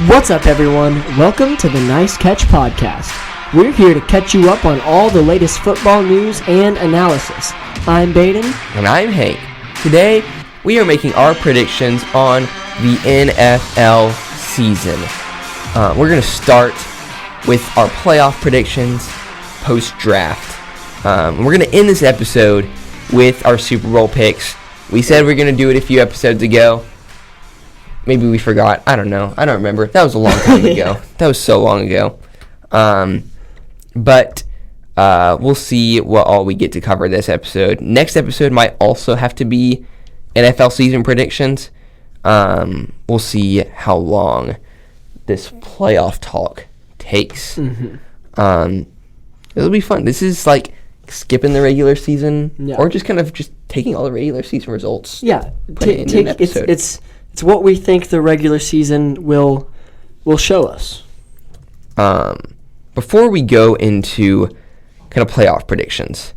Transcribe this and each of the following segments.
What's up, everyone? Welcome to the Nice Catch Podcast. We're here to catch you up on all the latest football news and analysis. I'm Baden. And I'm Hank. Today, we are making our predictions on the NFL season. We're going to start with our playoff predictions post-draft. We're going to end this episode with our Super Bowl picks. We said we were going to do it a few episodes ago. Maybe we forgot. I don't know. I don't remember. That was a long time ago. That was so long ago. But we'll see what all we get to cover this episode. Next episode might also have to be NFL season predictions. We'll see how long this playoff talk takes. It'll be fun. This is like skipping the regular season, or just kind of just taking all the regular season results. Yeah, it's what we think the regular season will show us. Before we go into kind of playoff predictions,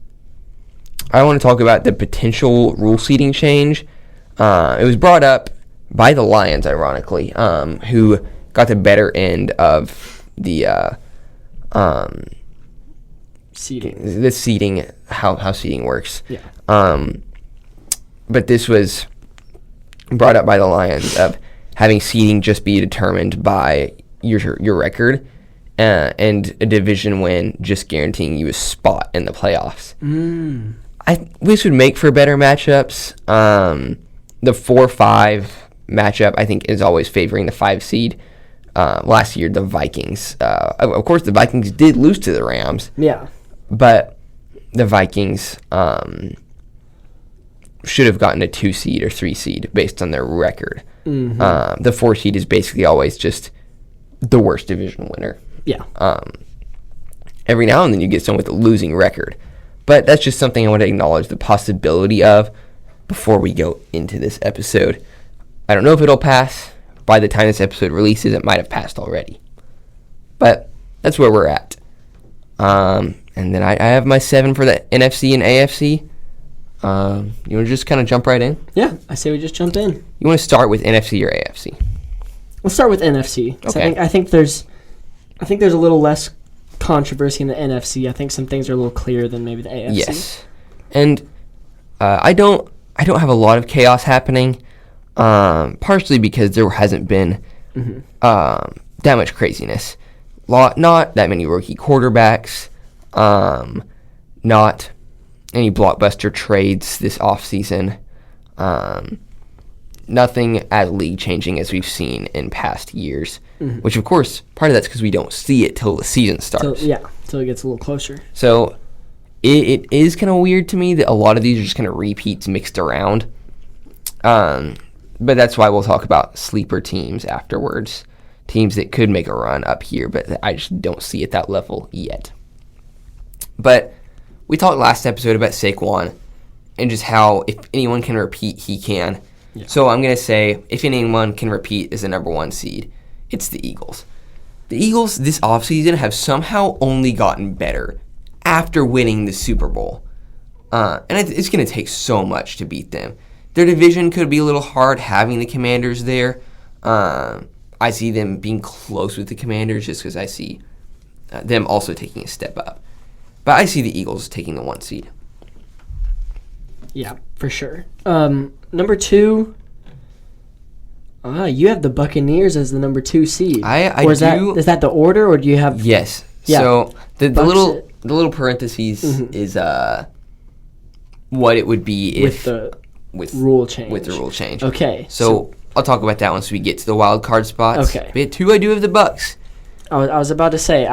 I want to talk about the potential rule seeding change. It was brought up by the Lions, ironically, who got the better end of the Seeding. The seeding, how seeding works. Yeah. But this was brought up by the Lions of having seeding just be determined by your record, and a division win just guaranteeing you a spot in the playoffs. This would make for better matchups. The 4-5 matchup, I think, is always favoring the 5 seed. Last year, the Vikings. Of course, the Vikings did lose to the Rams. Yeah. But the Vikings should have gotten a 2 seed or 3 seed based on their record. The 4 seed is basically always just the worst division winner. Yeah. Every now and then you get someone with a losing record. But that's just something I want to acknowledge the possibility of before we go into this episode. I don't know if it'll pass. By the time this episode releases, it might have passed already. But that's where we're at. And then I have my 7 for the NFC and AFC. You want to just kind of jump right in? Yeah, I say we just jump in. You want to start with NFC or AFC? We'll start with NFC. Okay. So I think there's a little less controversy in the NFC. I think some things are a little clearer than maybe the AFC. Yes, and I don't have a lot of chaos happening. Partially because there hasn't been that much craziness. Not that many rookie quarterbacks. Not any blockbuster trades this offseason. Nothing as league changing as we've seen in past years. Which, of course, part of that's because we don't see it till the season starts. Till it gets a little closer. So it is kind of weird to me that a lot of these are just kind of repeats mixed around. But that's why we'll talk about sleeper teams afterwards. Teams that could make a run up here, but I just don't see at that level yet. But we talked last episode about Saquon and just how if anyone can repeat, he can. Yeah. So I'm going to say if anyone can repeat as the number 1 seed, it's the Eagles. The Eagles this offseason have somehow only gotten better after winning the Super Bowl. And it's going to take so much to beat them. Their division could be a little hard having the Commanders there. I see them being close with the Commanders just because I see them also taking a step up. But I see the Eagles taking the 1 seed. Yeah, for sure. Number 2, you have the Buccaneers as the number 2 seed. I or do. Is that the order, or do you have? Yes. Yeah. So the little parentheses is what it would be if with rule change. With the rule change. Okay. So I'll talk about that once we get to the wild card spots. Okay. But at 2, I do have the Bucks. I was about to say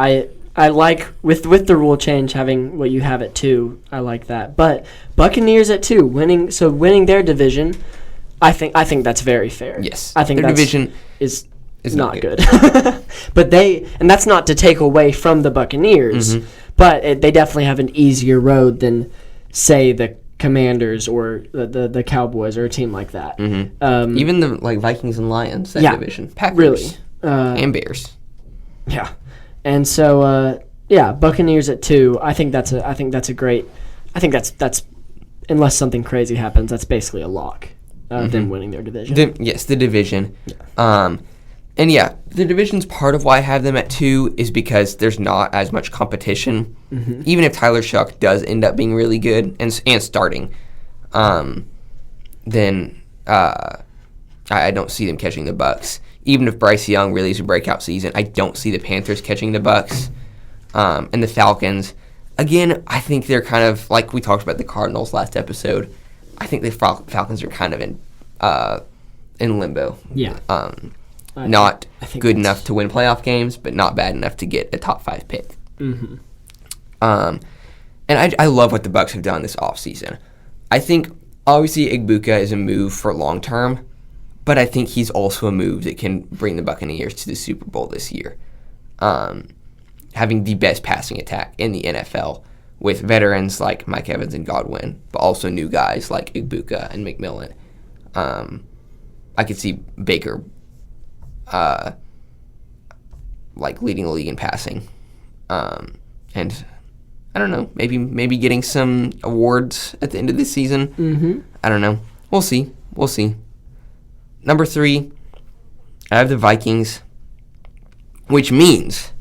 I like with the rule change having what you have at 2. I like that. But Buccaneers at 2, winning their division, I think that's very fair. Yes. I think their division is not good. But that's not to take away from the Buccaneers, but they definitely have an easier road than say the Commanders or the Cowboys or a team like that. Even the Vikings and Lions, that division. Packers. Really. And Bears. Yeah. And so Buccaneers at 2. I think that's unless something crazy happens, that's basically a lock. Them winning their division. The division. Yeah. And yeah, the division's part of why I have them at 2 is because there's not as much competition. Mm-hmm. Even if Tyler Shuck does end up being really good and starting, then I don't see them catching the Bucs. Even if Bryce Young really is a breakout season, I don't see the Panthers catching the Bucs. And the Falcons, again, I think they're kind of, like we talked about the Cardinals last episode, I think the Falcons are kind of in limbo. Yeah. Not good enough to win playoff games, but not bad enough to get a top 5 pick. Mm-hmm. And I love what the Bucs have done this offseason. I think, obviously, Igbuka is a move for long term, but I think he's also a move that can bring the Buccaneers to the Super Bowl this year. Having the best passing attack in the NFL with veterans like Mike Evans and Godwin, but also new guys like Igbuka and McMillan. I could see Baker leading the league in passing. And I don't know, maybe getting some awards at the end of the season. Mm-hmm. I don't know. We'll see. Number 3, I have the Vikings, which means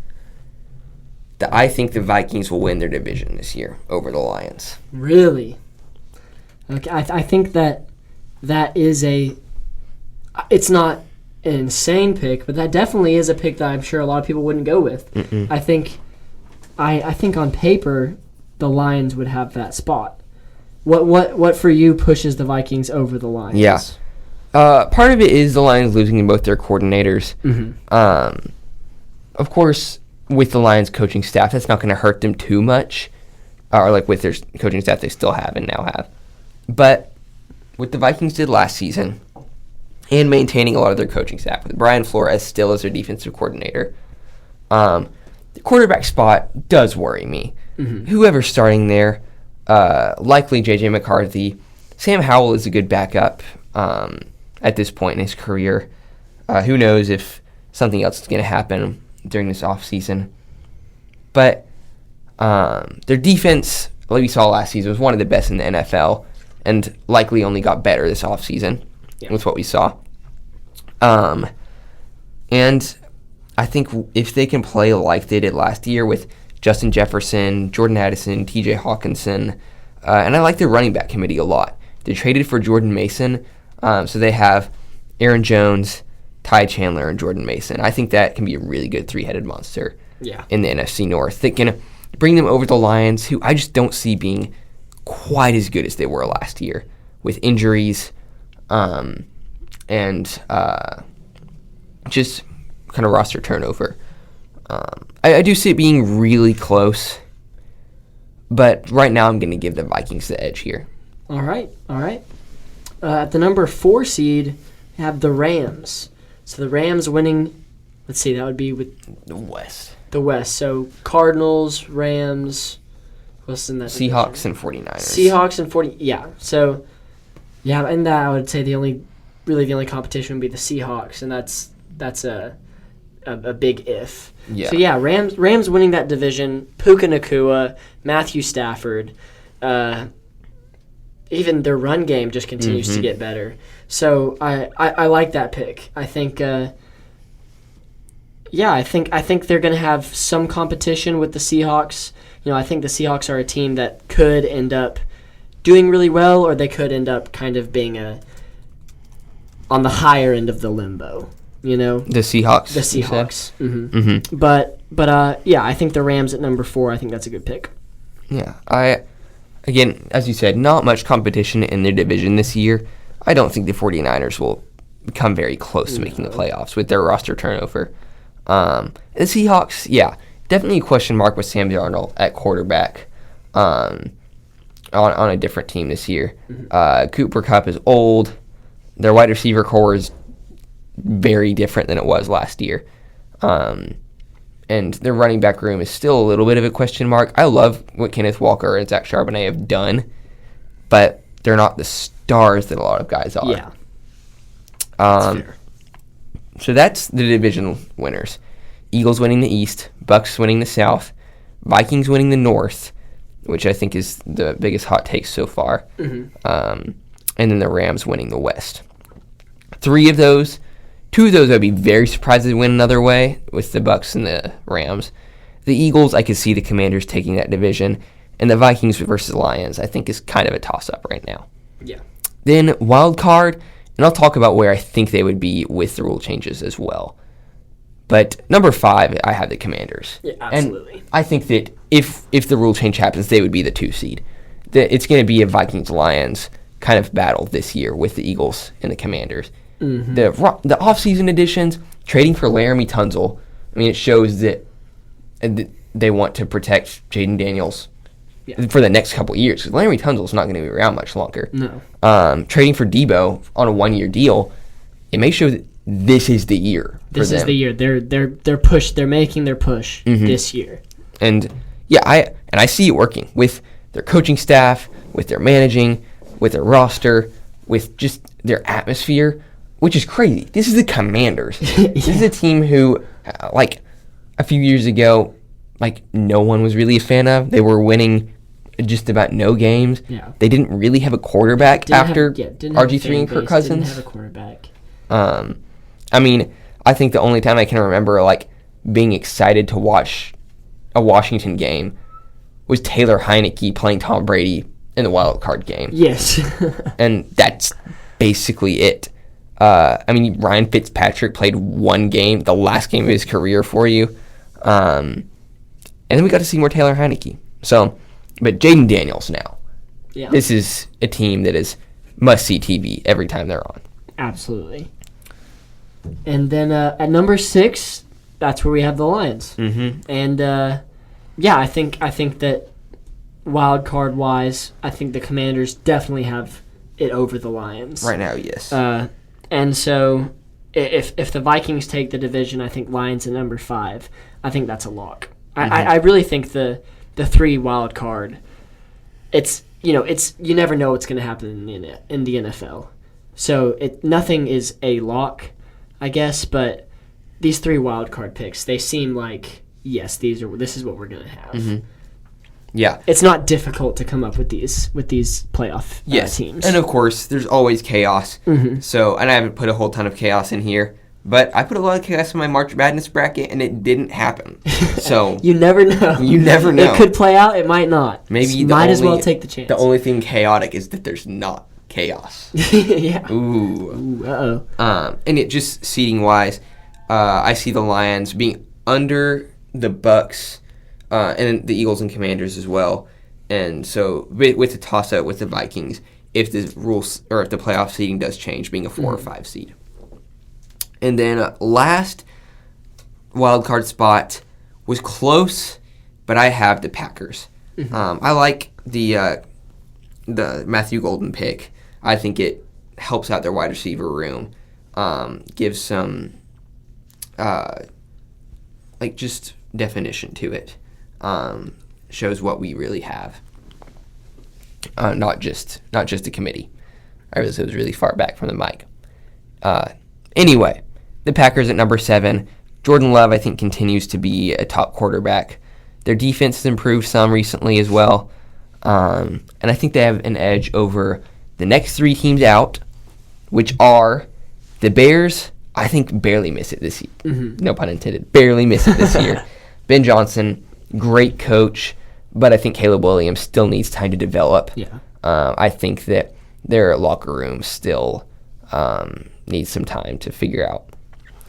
that I think the Vikings will win their division this year over the Lions. Really? Okay, I think that is it's not an insane pick, but that definitely is a pick that I'm sure a lot of people wouldn't go with. Mm-mm. I think on paper the Lions would have that spot. What for you pushes the Vikings over the Lions? Yeah. Part of it is the Lions losing both their coordinators. Mm-hmm. Of course, with the Lions coaching staff, that's not going to hurt them too much, or with their coaching staff they still have and now have. But what the Vikings did last season, and maintaining a lot of their coaching staff, with Brian Flores still as their defensive coordinator, the quarterback spot does worry me. Mm-hmm. Whoever's starting there, likely J.J. McCarthy. Sam Howell is a good backup at this point in his career. Who knows if something else is going to happen during this offseason. But their defense, like we saw last season, was one of the best in the NFL and likely only got better this offseason with what we saw. And I think if they can play like they did last year with Justin Jefferson, Jordan Addison, TJ Hawkinson, and I like their running back committee a lot. They traded for Jordan Mason, so they have Aaron Jones, Ty Chandler, and Jordan Mason. I think that can be a really good three-headed monster in the NFC North that can bring them over the Lions, who I just don't see being quite as good as they were last year with injuries and just kind of roster turnover. I do see it being really close, but right now I'm going to give the Vikings the edge here. All right. At the number 4 seed, we have the Rams. So the Rams winning, let's see, that would be with the West. The West. So Cardinals, Rams, what's in that? Seahawks division? and 49ers. Seahawks and 40. Yeah. So, yeah, in that I would say the only competition would be the Seahawks, and that's a big if. Yeah. So yeah, Rams winning that division. Puka Nacua, Matthew Stafford, even their run game just continues to get better. So I like that pick. I think I think they're going to have some competition with the Seahawks. I think the Seahawks are a team that could end up doing really well, or they could end up kind of being on the higher end of the limbo. The Seahawks. The Seahawks. Mm-hmm. Mm-hmm. But I think the Rams at number 4. I think that's a good pick. Yeah, again, as you said, not much competition in their division this year. I don't think the 49ers will come very close to making the playoffs with their roster turnover. The Seahawks, definitely a question mark with Sam Darnold at quarterback on a different team this year. Mm-hmm. Cooper Kupp is old. Their wide receiver core is very different than it was last year. And their running back room is still a little bit of a question mark. I love what Kenneth Walker and Zach Charbonnet have done, but they're not the stars that a lot of guys are. Yeah. That's fair. So that's the division winners. Eagles winning the East, Bucks winning the South, Vikings winning the North, which I think is the biggest hot take so far, mm-hmm. And then the Rams winning the West. 3 of those Two of those I'd be very surprised to win another way with the Bucs and the Rams. The Eagles, I could see the Commanders taking that division. And the Vikings versus Lions, I think, is kind of a toss-up right now. Yeah. Then wild card, and I'll talk about where I think they would be with the rule changes as well. But number 5, I have the Commanders. Yeah, absolutely. And I think that if the rule change happens, they would be the 2 seed. It's going to be a Vikings-Lions kind of battle this year with the Eagles and the Commanders. Mm-hmm. The offseason additions, trading for Laramie Tunsil, I mean, it shows that they want to protect Jaden Daniels for the next couple of years, because Laramie Tunsil is not going to be around much longer. No. Trading for Debo on a 1-year deal, it may show that this is the year. This is the year. They're push. They're making their push this year. And I see it working with their coaching staff, with their managing, with their roster, with just their atmosphere, which is crazy. This is the Commanders. This is a team who, like, a few years ago, like, no one was really a fan of. They were winning just about no games. Yeah. They didn't really have a quarterback after RG3 and Kirk Cousins. Didn't have a quarterback. I mean, I think the only time I can remember, like, being excited to watch a Washington game was Taylor Heineke playing Tom Brady in the wild card game. Yes. And that's basically it. I mean, Ryan Fitzpatrick played one game, the last game of his career for you. And then we got to see more Taylor Heineke. So, but Jaden Daniels now. Yeah. This is a team that is must-see TV every time they're on. Absolutely. And then at number 6, that's where we have the Lions. Mm-hmm. And, I think that wild card wise, I think the Commanders definitely have it over the Lions. Right now, yes. And so if the Vikings take the division, I think Lions at number 5. I think that's a lock. Mm-hmm. I really think the 3 wild card, it's you never know what's going to happen in the NFL. So nothing is a lock, I guess, but these 3 wild card picks, they seem like, yes, this is what we're going to have. Mm-hmm. Yeah. It's not difficult to come up with these playoff teams. And of course, there's always chaos. Mm-hmm. So, and I haven't put a whole ton of chaos in here, but I put a lot of chaos in my March Madness bracket, and it didn't happen. So you never know. You never know. It could play out. It might not. Maybe might as well take the chance. The only thing chaotic is that there's not chaos. Yeah. Ooh. Uh-oh. And it just seeding wise, I see the Lions being under the Bucs, and the Eagles and Commanders as well. And so with the toss-up with the Vikings, if the rules or if the playoff seeding does change, being a 4 or 5 seed. And then last wild card spot was close, but I have the Packers. Mm-hmm. I like the Matthew Golden pick. I think it helps out their wide receiver room, gives some just definition to it. Shows what we really have. Not just a committee. I realized it was really far back from the mic. Anyway, the Packers at number 7. Jordan Love, I think, continues to be a top quarterback. Their defense has improved some recently as well. And I think they have an edge over the next 3 teams out, which are the Bears. I think barely miss it this year. Mm-hmm. No pun intended. Barely miss it this year. Ben Johnson, great coach, but I think Caleb Williams still needs time to develop. Yeah. I think that their locker room still needs some time to figure out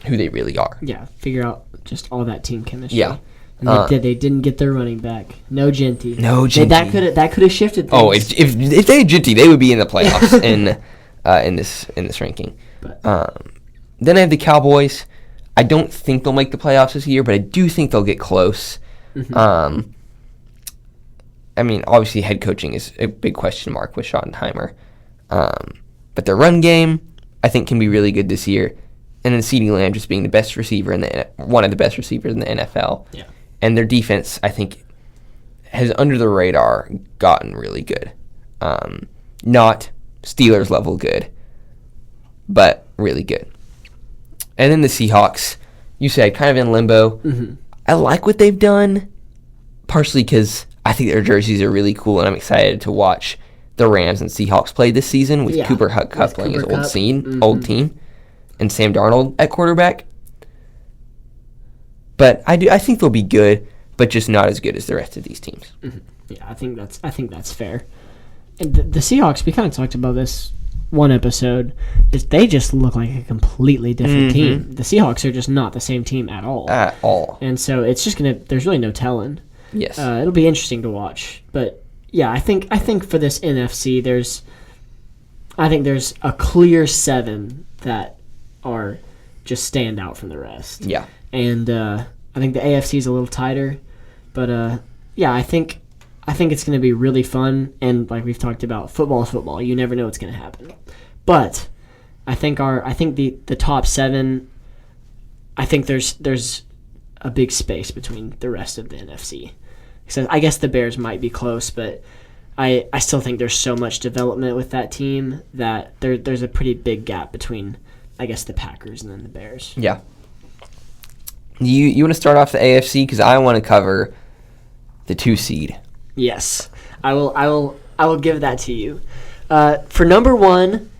who they really are. Yeah, figure out just all that team chemistry. Yeah. And they didn't get their running back. No Genty. That could have shifted things. Oh, if they had Genty, they would be in the playoffs in this ranking. But, then I have the Cowboys. I don't think they'll make the playoffs this year, but I do think they'll get close. Mm-hmm. I mean, obviously head coaching is a big question mark with Schottenheimer. But their run game, I think, can be really good this year. And then CeeDee Lamb just being the best receiver one of the best receivers in the NFL. Yeah. And their defense, I think, has under the radar gotten really good. Not Steelers level good, but really good. And then the Seahawks, you said, kind of in limbo. Mm-hmm. I like what they've done, partially because I think their jerseys are really cool, and I'm excited to watch the Rams and Seahawks play this season with Cooper Kupp playing his old team. and Sam Darnold at quarterback. But I think they'll be good, but just not as good as the rest of these teams. Mm-hmm. Yeah, I think that's fair. And the Seahawks, we kind of talked about this one episode, is they just look like a completely different team. The Seahawks are just not the same team at all. At all. And so it's just there's really no telling. Yes. It'll be interesting to watch. But yeah, I think for this NFC, there's a clear 7 that are just stand out from the rest. Yeah. And I think the AFC is a little tighter, but yeah, I think it's going to be really fun. And like we've talked about, football is football. You never know what's going to happen. But I think the top 7. I think there's a big space between the rest of the NFC. So I guess the Bears might be close, but I still think there's so much development with that team that there's a pretty big gap between, I guess, the Packers and then the Bears. Yeah. You want to start off the AFC, because I want to cover the 2 seed. Yes, I will give that to you. For number 1,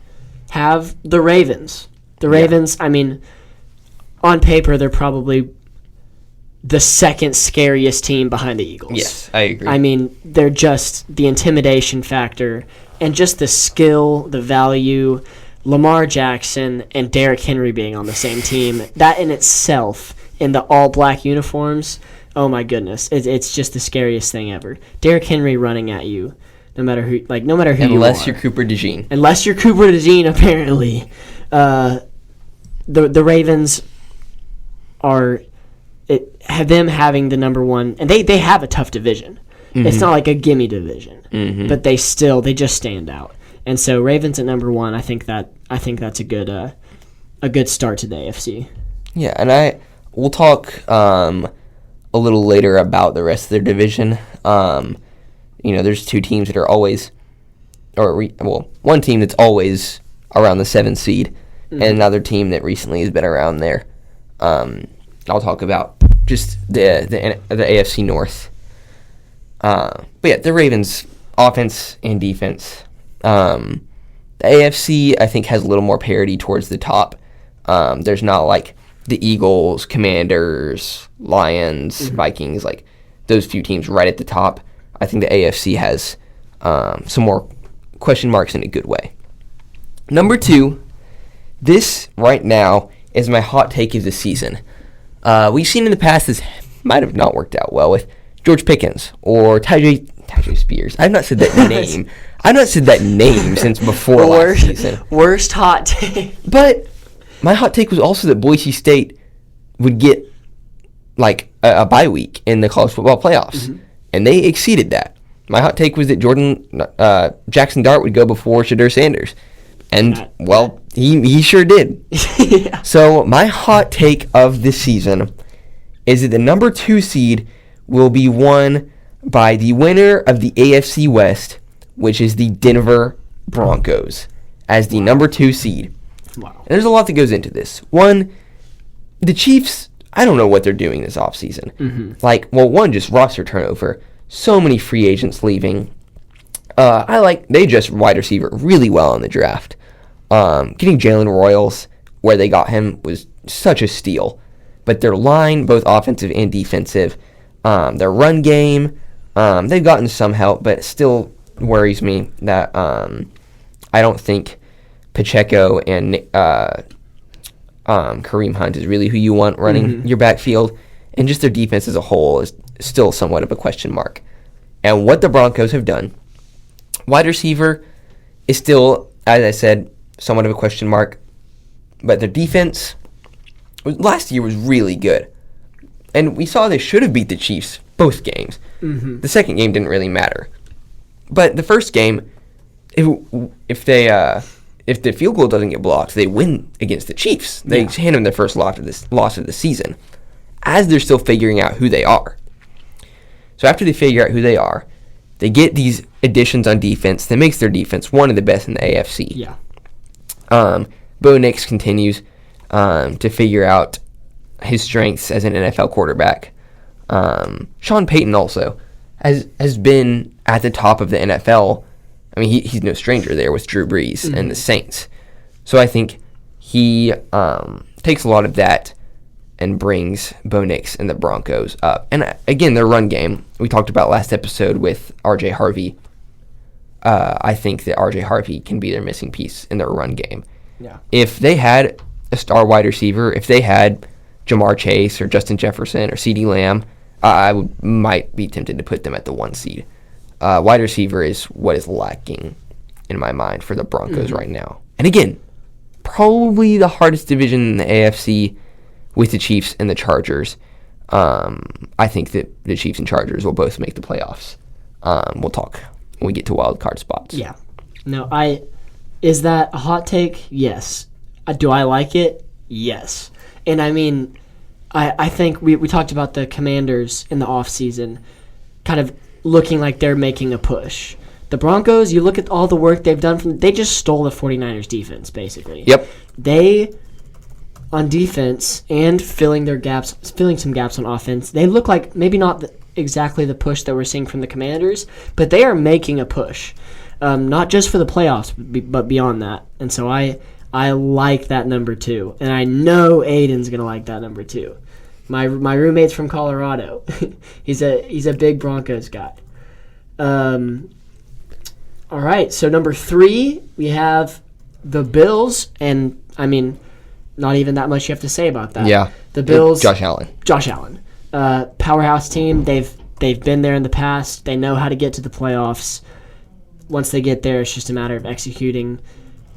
have the Ravens. The Ravens, I mean, on paper, they're probably the second scariest team behind the Eagles. Yes, I agree. I mean, they're just the intimidation factor and just the skill, the value, Lamar Jackson and Derrick Henry being on the same team. That in itself, in the all-black uniforms, oh my goodness, it's just the scariest thing ever. Derrick Henry running at you, no matter who you are. Unless you're Cooper DeJean. Unless you're Cooper DeJean, apparently. The Ravens have them having the number 1, and they have a tough division. Mm-hmm. It's not like a gimme division, but they just stand out. And so Ravens at number 1, I think that's a good start to the AFC. Yeah, and we'll talk a little later about the rest of their division. There's 2 teams that are always, one team that's always around the 7th seed, and another team that recently has been around there. I'll talk about just the AFC North. But yeah, the Ravens' offense and defense. The AFC, I think, has a little more parity towards the top. There's not like the Eagles, Commanders, Lions, Vikings, like those few teams right at the top. I think the AFC has some more question marks in a good way. Number 2, this right now is my hot take of the season. We've seen in the past this might have not worked out well with George Pickens or Tajay Spears. I've not said that name. I've not said that name since before last season. Worst hot take. But my hot take was also that Boise State would get like a bye week in the college football playoffs, and they exceeded that. My hot take was that Jackson Dart would go before Shadur Sanders, and he sure did. Yeah. So my hot take of this season is that the number 2 seed will be won by the winner of the AFC West, which is the Denver Broncos, as the number 2 seed. Wow. And there's a lot that goes into this. One, the Chiefs, I don't know what they're doing this offseason. One, just roster turnover. So many free agents leaving. They just wide receiver really well in the draft. Getting Jalen Royals where they got him was such a steal. But their line, both offensive and defensive, their run game, they've gotten some help, but it still worries me that I don't think Pacheco and Kareem Hunt is really who you want running your backfield. And just their defense as a whole is still somewhat of a question mark. And what the Broncos have done, wide receiver is still, as I said, somewhat of a question mark. But their defense last year was really good. And we saw they should have beat the Chiefs both games. The second game didn't really matter. But the first game, if the field goal doesn't get blocked, they win against the Chiefs. They hand them their first loss of the season, as they're still figuring out who they are. So after they figure out who they are, they get these additions on defense that makes their defense one of the best in the AFC. Yeah. Bo Nix continues to figure out his strengths as an NFL quarterback. Sean Payton also has been at the top of the NFL. I mean, he's no stranger there with Drew Brees and the Saints. So I think he takes a lot of that and brings Bo Nix and the Broncos up. And again, their run game, we talked about last episode with R.J. Harvey. I think that R.J. Harvey can be their missing piece in their run game. Yeah. If they had a star wide receiver, if they had Jamar Chase or Justin Jefferson or CeeDee Lamb, I might be tempted to put them at the 1 seed. Wide receiver is what is lacking in my mind for the Broncos right now. And again, probably the hardest division in the AFC with the Chiefs and the Chargers. I think that the Chiefs and Chargers will both make the playoffs. We'll talk when we get to wild card spots. Yeah. No, is that a hot take? Yes. Do I like it? Yes. And I mean, I think we talked about the Commanders in the offseason kind of looking like they're making a push. The Broncos, you look at all the work they've done, they just stole the 49ers defense, basically. Yep. They, on defense and filling some gaps on offense, they look like maybe not exactly the push that we're seeing from the Commanders, but they are making a push. Not just for the playoffs, but beyond that. And so I like that number 2. And I know Aiden's going to like that number 2. My roommate's from Colorado. he's a big Broncos guy. All right, so number 3, we have the Bills, and I mean, not even that much you have to say about that. Yeah, the Bills. Josh Allen. Powerhouse team. They've been there in the past. They know how to get to the playoffs. Once they get there, it's just a matter of executing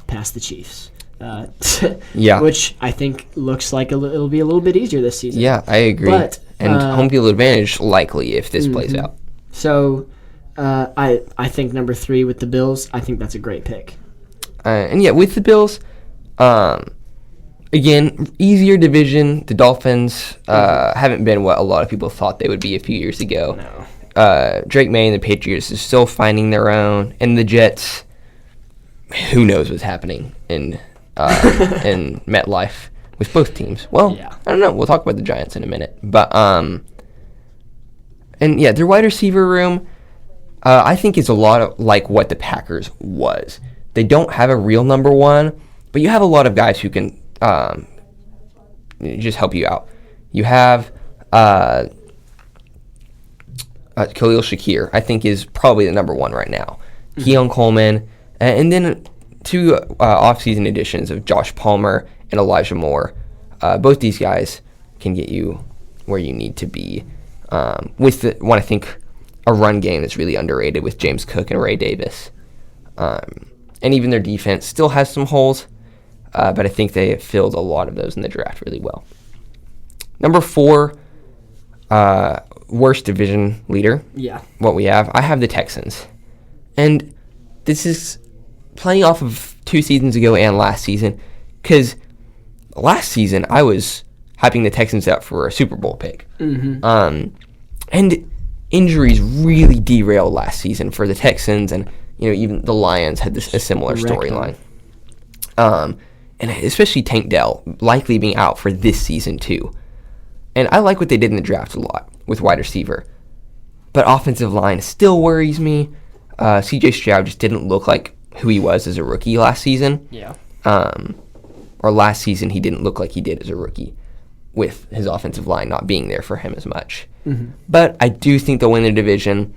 past the Chiefs. Yeah, which I think looks like it'll be a little bit easier this season. Yeah, I agree. But, home field advantage likely if this plays out. So. I think number 3 with the Bills, I think that's a great pick. And yeah, with the Bills, again, easier division. The Dolphins haven't been what a lot of people thought they would be a few years ago. No. Drake May and the Patriots are still finding their own. And the Jets, who knows what's happening in MetLife with both teams. Well, yeah. I don't know. We'll talk about the Giants in a minute. But, and yeah, their wide receiver room, I think it's a lot of like what the Packers was. They don't have a real number 1, but you have a lot of guys who can just help you out. You have Khalil Shakir, I think, is probably the number 1 right now. Keon Coleman, and then 2 offseason additions of Josh Palmer and Elijah Moore. Both these guys can get you where you need to be. With the one, I think, a run game that's really underrated with James Cook and Ray Davis. And even their defense still has some holes, but I think they filled a lot of those in the draft really well. Number 4, worst division leader. Yeah. What we have, I have the Texans. And this is playing off of 2 seasons ago and last season, because last season I was hyping the Texans up for a Super Bowl pick. And injuries really derailed last season for the Texans, and even the Lions had a similar storyline. And especially Tank Dell likely being out for this season too. And I like what they did in the draft a lot with wide receiver, but offensive line still worries me. C.J. Stroud just didn't look like who he was as a rookie last season. Yeah. Or last season he didn't look like he did as a rookie, with his offensive line not being there for him as much. But I do think they'll win the division.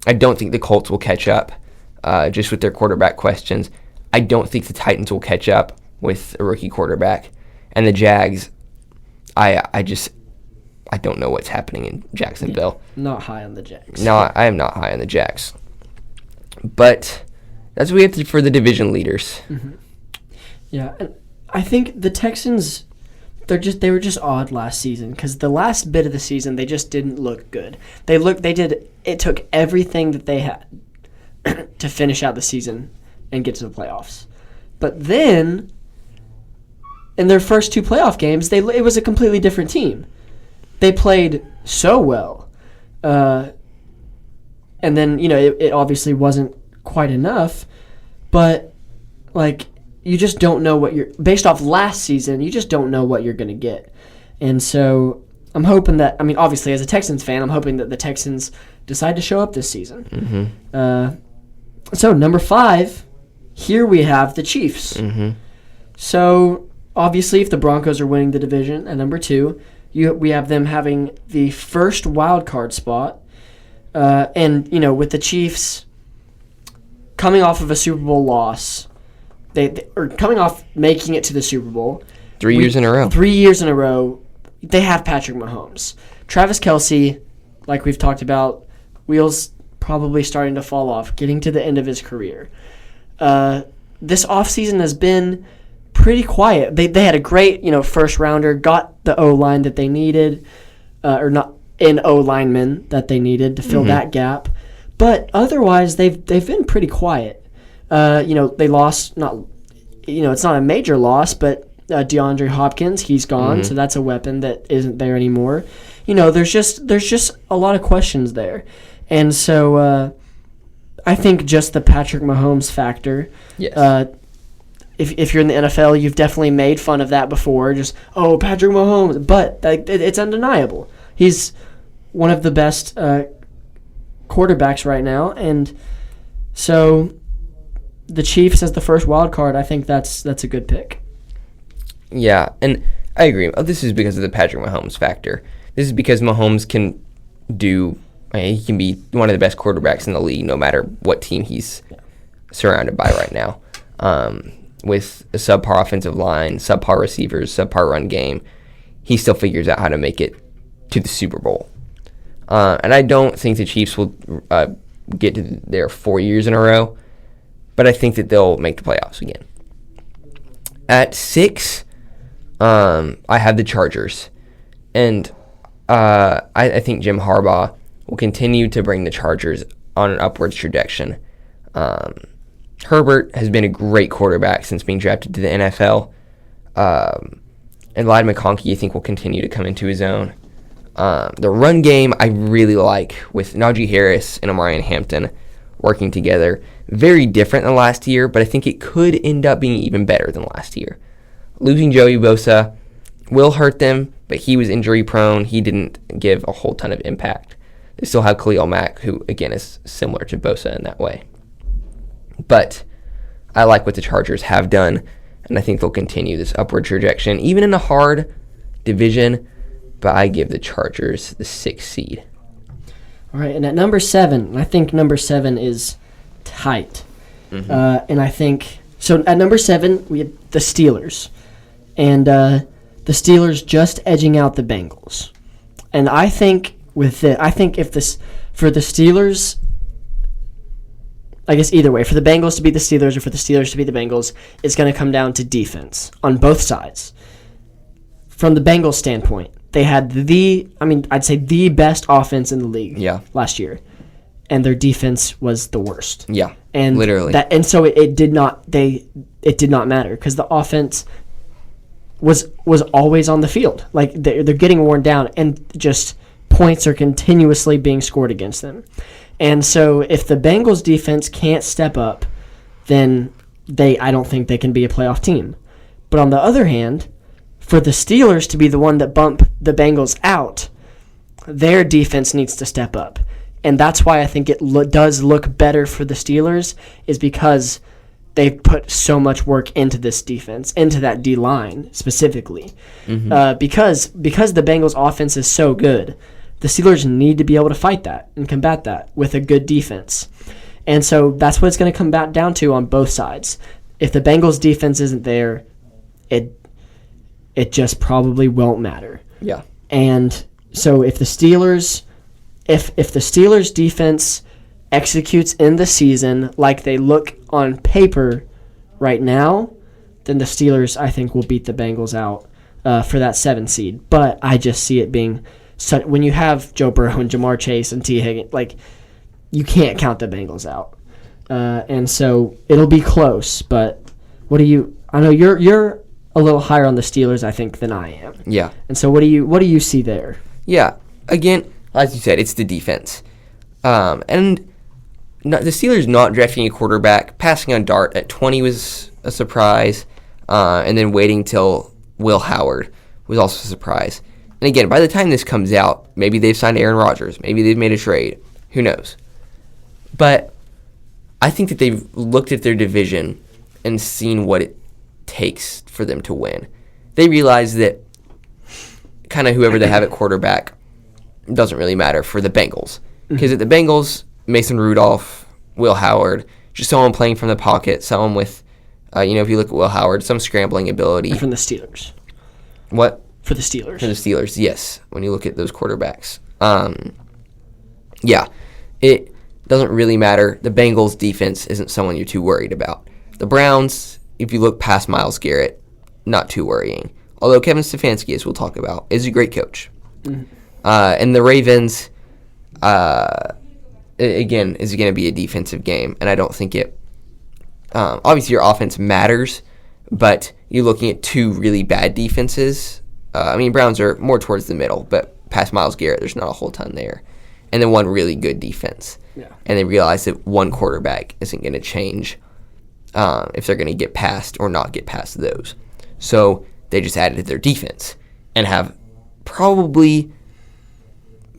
I don't think the Colts will catch up just with their quarterback questions. I don't think the Titans will catch up with a rookie quarterback. And the Jags, I don't know what's happening in Jacksonville. Yeah, not high on the Jags. No, I am not high on the Jags. But that's what we have for the division leaders. Yeah, and I think the Texans, they were just odd last season, because the last bit of the season they just didn't look good. It took everything that they had to finish out the season and get to the playoffs. But then in their first 2 playoff games, it was a completely different team. They played so well. And then, it obviously wasn't quite enough, but you just don't know based off last season, you just don't know what you're going to get. And so I'm hoping that, obviously as a Texans fan, I'm hoping that the Texans decide to show up this season. So number 5, here we have the Chiefs. So obviously, if the Broncos are winning the division at number 2, we have them having the first wild card spot. And, with the Chiefs coming off of a Super Bowl loss, they are coming off making it to the Super Bowl. 3 years in a row. 3 years in a row, they have Patrick Mahomes. Travis Kelce, like we've talked about, wheels probably starting to fall off, getting to the end of his career. This offseason has been pretty quiet. They had a great, first rounder, got the O-line that they needed, or not an O-lineman that they needed to fill that gap. But otherwise, they've been pretty quiet. They lost, it's not a major loss, but DeAndre Hopkins, he's gone, so that's a weapon that isn't there anymore. There's just a lot of questions there. And so I think just the Patrick Mahomes factor. Yes. If you're in the NFL, you've definitely made fun of that before. Just, Patrick Mahomes. But it's undeniable. He's one of the best quarterbacks right now. And so the Chiefs as the first wild card, I think that's a good pick. Yeah, and I agree. This is because of the Patrick Mahomes factor. This is because Mahomes can he can be one of the best quarterbacks in the league no matter what team he's surrounded by right now. With a subpar offensive line, subpar receivers, subpar run game, he still figures out how to make it to the Super Bowl. And I don't think the Chiefs will get to there 4 years in a row, but I think that they'll make the playoffs again. At 6, I have the Chargers. And I think Jim Harbaugh will continue to bring the Chargers on an upwards trajectory. Herbert has been a great quarterback since being drafted to the NFL. And Ladd McConkey, I think, will continue to come into his own. The run game I really like with Najee Harris and Omarion Hampton working together. Very different than last year, but I think it could end up being even better than last year. Losing Joey Bosa will hurt them, but he was injury prone. He didn't give a whole ton of impact. They still have Khalil Mack, who, again, is similar to Bosa in that way. But I like what the Chargers have done, and I think they'll continue this upward trajectory, even in a hard division, but I give the Chargers the 6th seed. All right, and at number 7, I think number 7 is tight. And I think, so at number 7, we have the Steelers. And the Steelers just edging out the Bengals. And I think for the Steelers, I guess either way, for the Bengals to beat the Steelers or for the Steelers to beat the Bengals, it's going to come down to defense on both sides. From the Bengals standpoint, they had I'd say the best offense in the league last year, and their defense was the worst. Yeah, and literally. So it did not matter because the offense was always on the field. Like they're getting worn down, and just points are continuously being scored against them. And so if the Bengals defense can't step up, then I don't think they can be a playoff team. But on the other hand, for the Steelers to be the one that bump the Bengals out, their defense needs to step up. And that's why I think it does look better for the Steelers, is because they've put so much work into this defense, into that D-line specifically. Because the Bengals offense is so good, the Steelers need to be able to fight that and combat that with a good defense. And so that's what it's going to come back down to on both sides. If the Bengals defense isn't there, it just probably won't matter. Yeah. And so if the Steelers defense executes in the season like they look on paper right now, then the Steelers, I think, will beat the Bengals out for that 7 seed. But I just see it being when you have Joe Burrow and Jamar Chase and T. Higgins, like, you can't count the Bengals out. And so it'll be close. But I know you're a little higher on the Steelers, I think, than I am. Yeah. And so what do you see there? Yeah. Again, as you said, it's the defense. And the Steelers not drafting a quarterback, passing on Dart at 20 was a surprise, and then waiting till Will Howard was also a surprise. And again, by the time this comes out, maybe they've signed Aaron Rodgers, maybe they've made a trade, who knows. But I think that they've looked at their division and seen what it takes for them to win. they realize that kind of whoever they have at quarterback doesn't really matter for the Bengals. Because at the Bengals, Mason Rudolph, Will Howard, just someone playing from the pocket, someone with, if you look at Will Howard, some scrambling ability. From the Steelers. What? For the Steelers. For the Steelers, yes, when you look at those quarterbacks. It doesn't really matter. The Bengals' defense isn't someone you're too worried about. The Browns, if you look past Myles Garrett, not too worrying. Although Kevin Stefanski, as we'll talk about, is a great coach. And the Ravens, again, is going to be a defensive game, and I don't think it... obviously, your offense matters, but you're looking at two really bad defenses. Browns are more towards the middle, but past Myles Garrett, there's not a whole ton there. And then one really good defense. Yeah. And they realize that one quarterback isn't going to change if they're going to get past or not get past those. So they just added to their defense and have probably,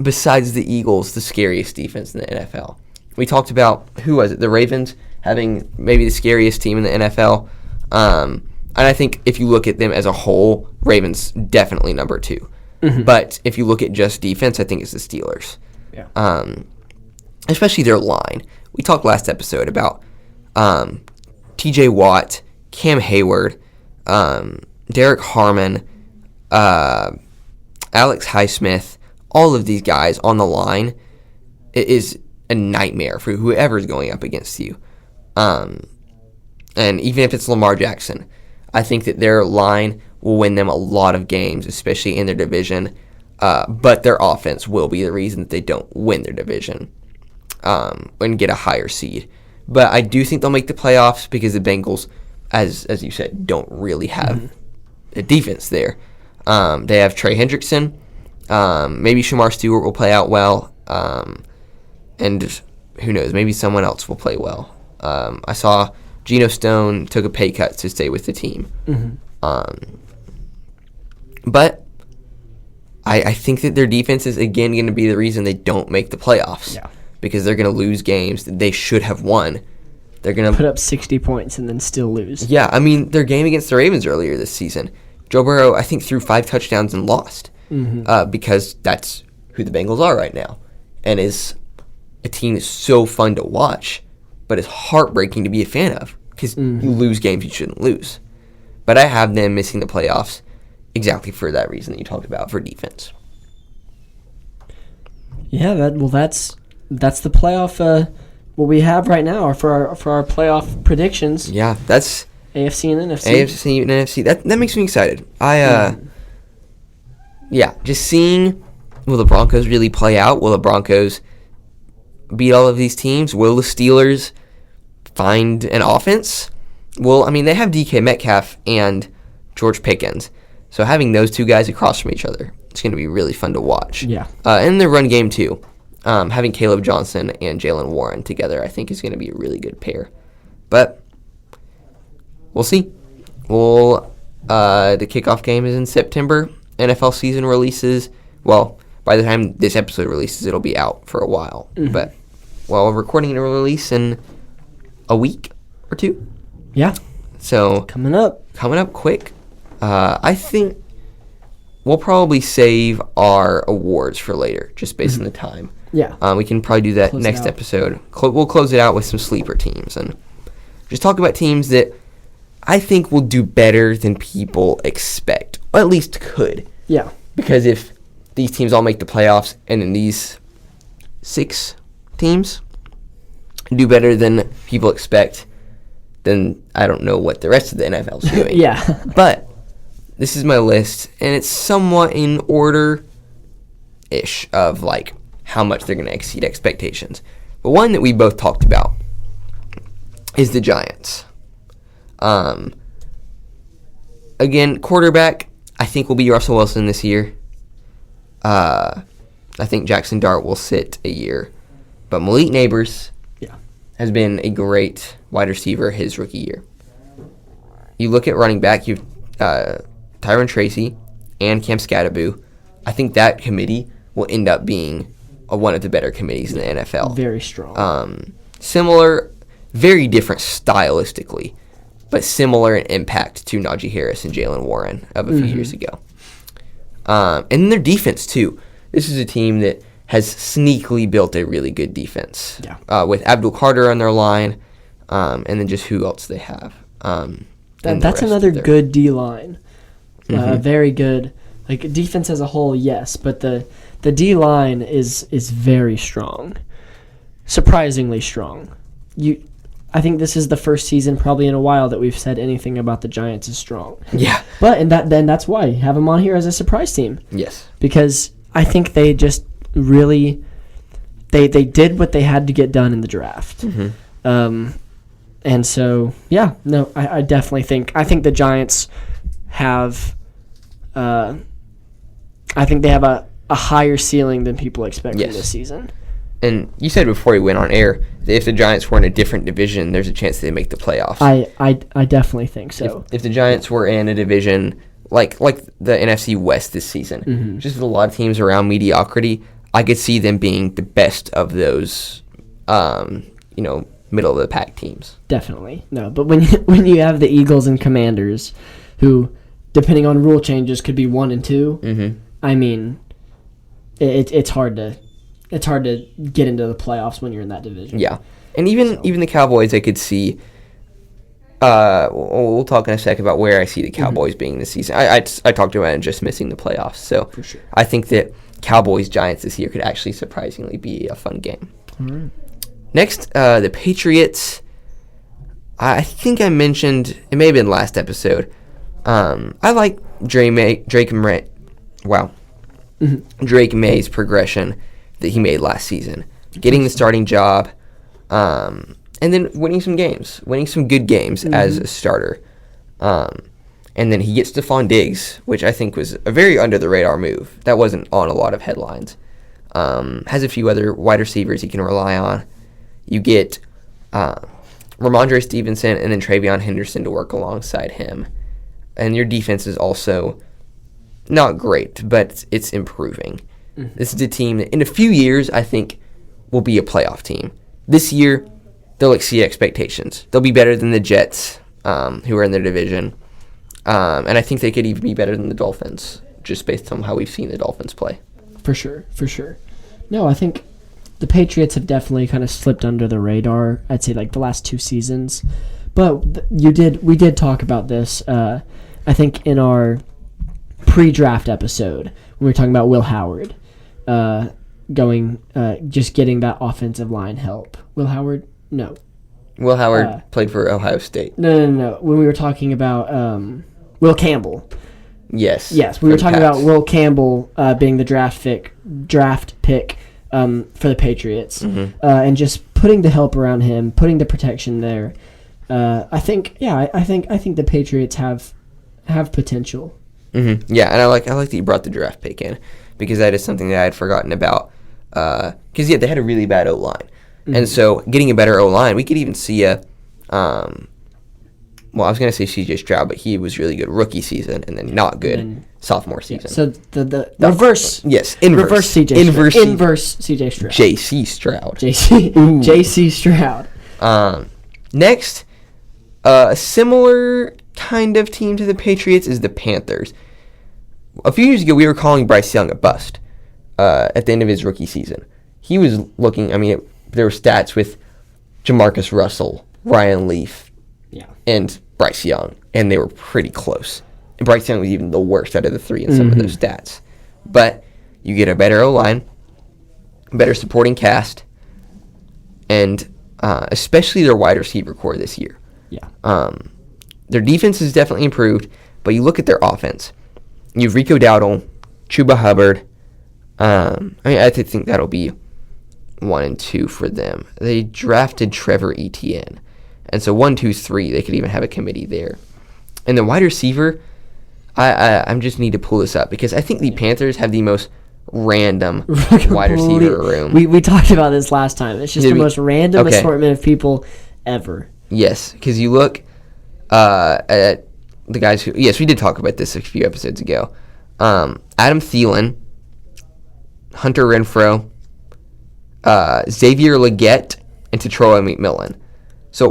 besides the Eagles, the scariest defense in the NFL. We talked about, who was it, the Ravens having maybe the scariest team in the NFL. And I think if you look at them as a whole, Ravens definitely number 2. But if you look at just defense, I think it's the Steelers. Yeah. Especially their line. We talked last episode about T.J. Watt, Cam Hayward, Derek Harmon, Alex Highsmith, all of these guys on the line. It is a nightmare for whoever is going up against you. And even if it's Lamar Jackson, I think that their line will win them a lot of games, especially in their division. But their offense will be the reason that they don't win their division and get a higher seed. But I do think they'll make the playoffs because the Bengals, as you said, don't really have a defense there. They have Trey Hendrickson. Maybe Shamar Stewart will play out well. And who knows, maybe someone else will play well. I saw Geno Stone took a pay cut to stay with the team. But I think that their defense is, again, going to be the reason they don't make the playoffs. Yeah. Because they're going to lose games that they should have won. They're going to put up 60 points and then still lose. Yeah, their game against the Ravens earlier this season, Joe Burrow, I think, threw 5 touchdowns and lost. Because that's who the Bengals are right now. And is a team that's so fun to watch, but it's heartbreaking to be a fan of. Because you lose games you shouldn't lose. But I have them missing the playoffs exactly for that reason that you talked about, for defense. Yeah, that's the playoff. What we have right now for our playoff predictions. Yeah, that's AFC and NFC. AFC and NFC. That makes me excited. Just seeing, will the Broncos really play out? Will the Broncos beat all of these teams? Will the Steelers find an offense? Well, they have DK Metcalf and George Pickens. So having those two guys across from each other, it's going to be really fun to watch. Yeah. And the run game, too. Having Caleb Johnson and Jalen Warren together, I think, is going to be a really good pair. But we'll see. The kickoff game is in September. NFL season releases. Well, by the time this episode releases, it'll be out for a while. But we're recording a release in a week or 2. Yeah. So coming up quick. I think we'll probably save our awards for later, just based on the time. Yeah. We can probably do that next episode. We'll close it out with some sleeper teams and just talk about teams that I think will do better than people expect, or at least could. Yeah. Because if these teams all make the playoffs and then these 6 teams do better than people expect, then I don't know what the rest of the NFL is doing. Yeah. But this is my list, and it's somewhat in order-ish of, how much they're going to exceed expectations. But one that we both talked about is the Giants. Again, quarterback, I think will be Russell Wilson this year. I think Jackson Dart will sit a year. But Malik Neighbors has been a great wide receiver his rookie year. You look at running back, you've Tyron Tracy and Cam Skattebo. I think that committee will end up being one of the better committees in the NFL. Very strong. Similar, very different stylistically. but similar in impact to Najee Harris and Jalen Warren of a few years ago. And their defense, too. This is a team that has sneakily built a really good defense. Yeah. With Abdul Carter on their line, and then just who else they have. That's another good D-line. Very good. Like, defense as a whole, yes, but the D-line is very strong. Surprisingly strong. I think this is the first season probably in a while that we've said anything about the Giants is strong. Yeah. But that's why you have them on here as a surprise team. Yes. Because I think they just really they did what they had to get done in the draft. And so, yeah, no, I definitely think the Giants have I think they have a higher ceiling than people expected this season. And you said before we went on air that if the Giants were in a different division, there's a chance they make the playoffs. I definitely think so. If the Giants were in a division like the NFC West this season, just with a lot of teams around mediocrity, I could see them being the best of those, middle of the pack teams. Definitely. No, but when you have the Eagles and Commanders, who, depending on rule changes, could be 1 and 2, I mean, it's hard to get into the playoffs when you're in that division. Yeah, and even the Cowboys, I could see. We'll talk in a second about where I see the Cowboys being this season. I talked about it just missing the playoffs, so for sure. I think that Cowboys-Giants this year could actually surprisingly be a fun game. All right. Next, the Patriots. I think I mentioned, it may have been last episode. I like Drake May's progression that he made last season, getting the starting job, and then winning some good games as a starter. And then he gets Stephon Diggs, which I think was a very under-the-radar move. That wasn't on a lot of headlines. Has a few other wide receivers he can rely on. You get Ramondre Stevenson and then Travion Henderson to work alongside him. And your defense is also not great, but it's improving. This is a team that in a few years, I think, will be a playoff team. This year, they'll exceed expectations. They'll be better than the Jets, who are in their division. And I think they could even be better than the Dolphins, just based on how we've seen the Dolphins play. For sure. No, I think the Patriots have definitely kind of slipped under the radar, I'd say, like the last 2 seasons. But we did talk about this, I think, in our pre-draft episode when we were talking about Will Howard just getting that offensive line help. Will Howard? No. Will Howard played for Ohio State. No. When we were talking about Will Campbell. Yes. We were talking about Will Campbell being the draft pick for the Patriots, and just putting the help around him, putting the protection there. I think the Patriots have potential. Yeah, and I like that you brought the draft pick in, because that is something that I had forgotten about. Because they had a really bad O-line, and so getting a better O-line, we could even see I was going to say C.J. Stroud, but he was really good rookie season, and then not good sophomore season. So the reverse. Yes, inverse. Reverse C.J. Inverse C.J. Stroud. J.C. Stroud. J.C. Stroud. Next, a similar kind of team to the Patriots is the Panthers. A few years ago, we were calling Bryce Young a bust at the end of his rookie season. He was looking, there were stats with Jamarcus Russell, Ryan Leaf, and Bryce Young, and they were pretty close. And Bryce Young was even the worst out of the 3 in some of those stats. But you get a better O-line, better supporting cast, and especially their wide receiver core this year. Yeah. Their defense has definitely improved, but you look at their offense. You have Rico Dowdle, Chuba Hubbard. I think that'll be 1 and 2 for them. They drafted Trevor Etienne. And so 1, 2, 3, they could even have a committee there. And the wide receiver, I just need to pull this up, because I think the Panthers have the most random wide receiver room. We talked about this last time. It's just the most random assortment of people ever. Yes, because you look at the guys who... Yes, we did talk about this a few episodes ago. Adam Thielen, Hunter Renfrow, Xavier Legette, and Tetroa McMillan. So,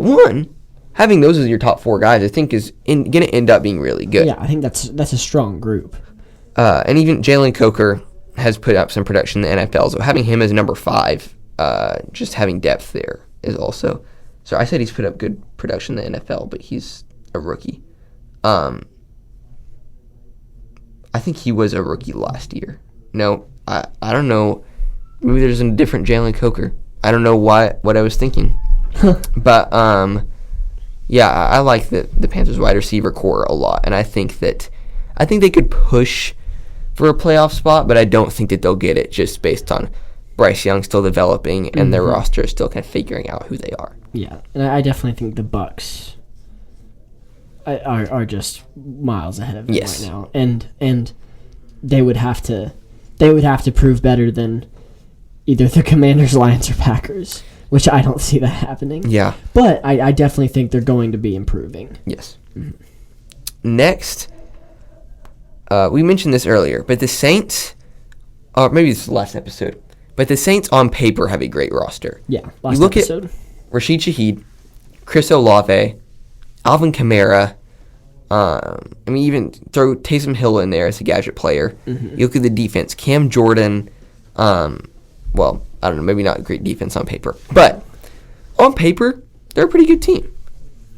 having those as your top 4 guys, I think, is going to end up being really good. Yeah, I think that's a strong group. And even Jalen Coker has put up some production in the NFL, so having him as number 5, just having depth there is also. So I said he's put up good production in the NFL, but he's a rookie. I think he was a rookie last year. No, I don't know. Maybe there's a different Jalen Coker. I don't know what I was thinking. But, yeah, I like the Panthers wide receiver core a lot, and I think they could push for a playoff spot, but I don't think that they'll get it just based on Bryce Young still developing and their roster is still kind of figuring out who they are. Yeah, and I definitely think the Bucs are just miles ahead of them right now, and they would have to prove better than either the Commanders, Lions, or Packers, which I don't see that happening. Yeah, but I definitely think they're going to be improving. Yes. Mm-hmm. Next, we mentioned this earlier, but the Saints, or maybe this is the last episode, but the Saints on paper have a great roster. Yeah, last episode. At Rashid Shaheed, Chris Olave, Alvin Kamara. Even throw Taysom Hill in there as a gadget player. Mm-hmm. You look at the defense, Cam Jordan. Well, I don't know, maybe not great defense on paper, but on paper, they're a pretty good team.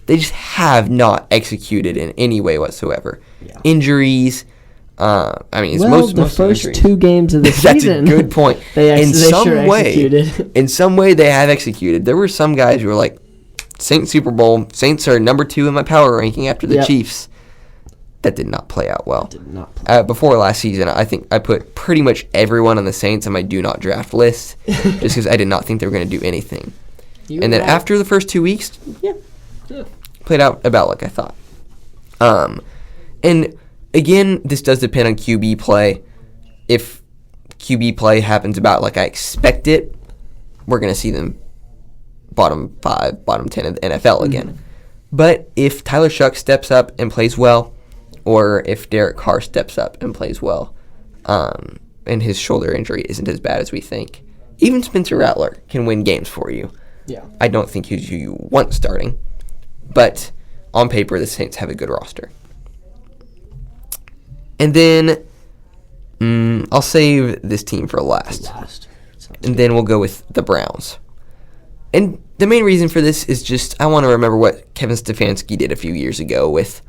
They just have not executed in any way whatsoever. Yeah. Injuries. The first injuries. 2 games of the season. That's a good point. they sure executed. In some way, they have executed. There were some guys who were like, Saints Super Bowl. Saints are number 2 in my power ranking after the Chiefs. That did not play out well. Before last season, I think I put pretty much everyone on the Saints on my do not draft list just because I did not think they were going to do anything. And then after the first 2 weeks, played out about like I thought. And again, this does depend on QB play. If QB play happens about like I expect it, we're going to see them bottom 5, bottom 10 of the NFL again. Mm-hmm. But if Tyler Shuck steps up and plays well, or if Derek Carr steps up and plays well, and his shoulder injury isn't as bad as we think, even Spencer Rattler can win games for you. Yeah, I don't think he's who you want starting, but on paper, the Saints have a good roster. And then I'll save this team for last. And then we'll go with the Browns. And the main reason for this is just I want to remember what Kevin Stefanski did a few years ago with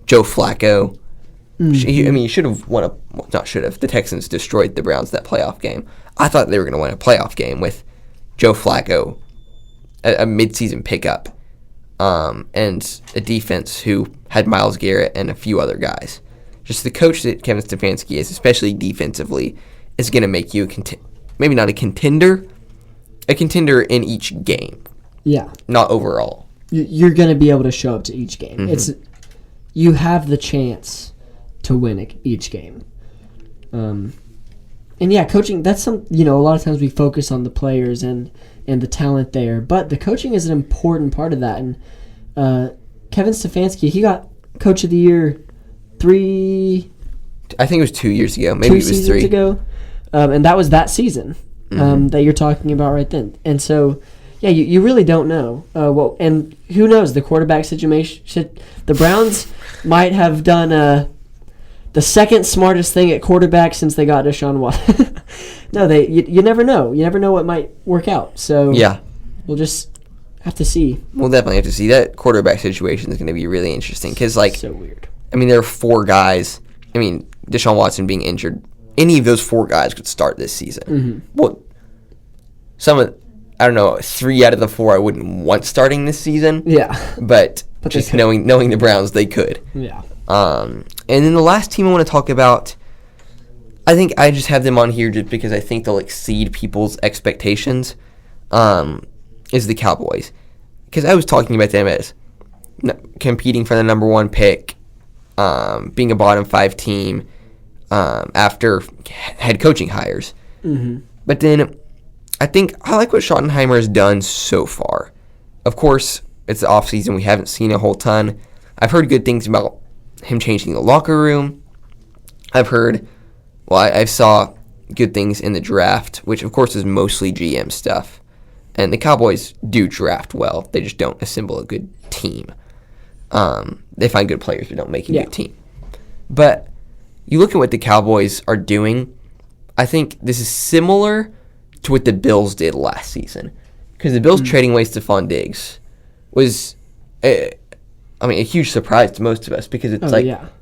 Joe Flacco. Mm-hmm. He should have won the Texans destroyed the Browns that playoff game. I thought they were going to win a playoff game with Joe Flacco, a midseason pickup, and a defense who had Myles Garrett and a few other guys. Just the coach that Kevin Stefanski is, especially defensively, is going to make you maybe not a contender in each game. Yeah. Not overall. You're going to be able to show up to each game. Mm-hmm. You have the chance to win each game. And yeah, coaching, that's a lot of times we focus on the players and the talent there, but the coaching is an important part of that. And Kevin Stefanski, he got Coach of the Year I think it was 2 years ago. Maybe it was 3 ago. And that was that season that you're talking about right then. And so, yeah, you really don't know. And who knows, the quarterback situation. The Browns might have done the second smartest thing at quarterback since they got Deshaun Watson. No, you never know. You never know what might work out. So yeah, we'll just have to see. We'll definitely have to see. That quarterback situation is going to be really interesting because, so weird. There are 4 guys. Deshaun Watson being injured, any of those 4 guys could start this season. Mm-hmm. Well, 3 out of the 4 I wouldn't want starting this season. Yeah. But just knowing the Browns, they could. Yeah. And then the last team I want to talk about, I think I just have them on here just because I think they'll exceed people's expectations, is the Cowboys. Because I was talking about them as competing for the number 1 pick, being a bottom 5 team after head coaching hires. Mm-hmm. But then I think I like what Schottenheimer has done so far. Of course, it's the offseason. We haven't seen a whole ton. I've heard good things about him changing the locker room. I saw good things in the draft, which of course is mostly GM stuff. And the Cowboys do draft well. They just don't assemble a good team. They find good players but don't make a good team. But you look at what the Cowboys are doing, I think this is similar to what the Bills did last season. Because the Bills trading away Stephon Diggs was, a huge surprise to most of us because it's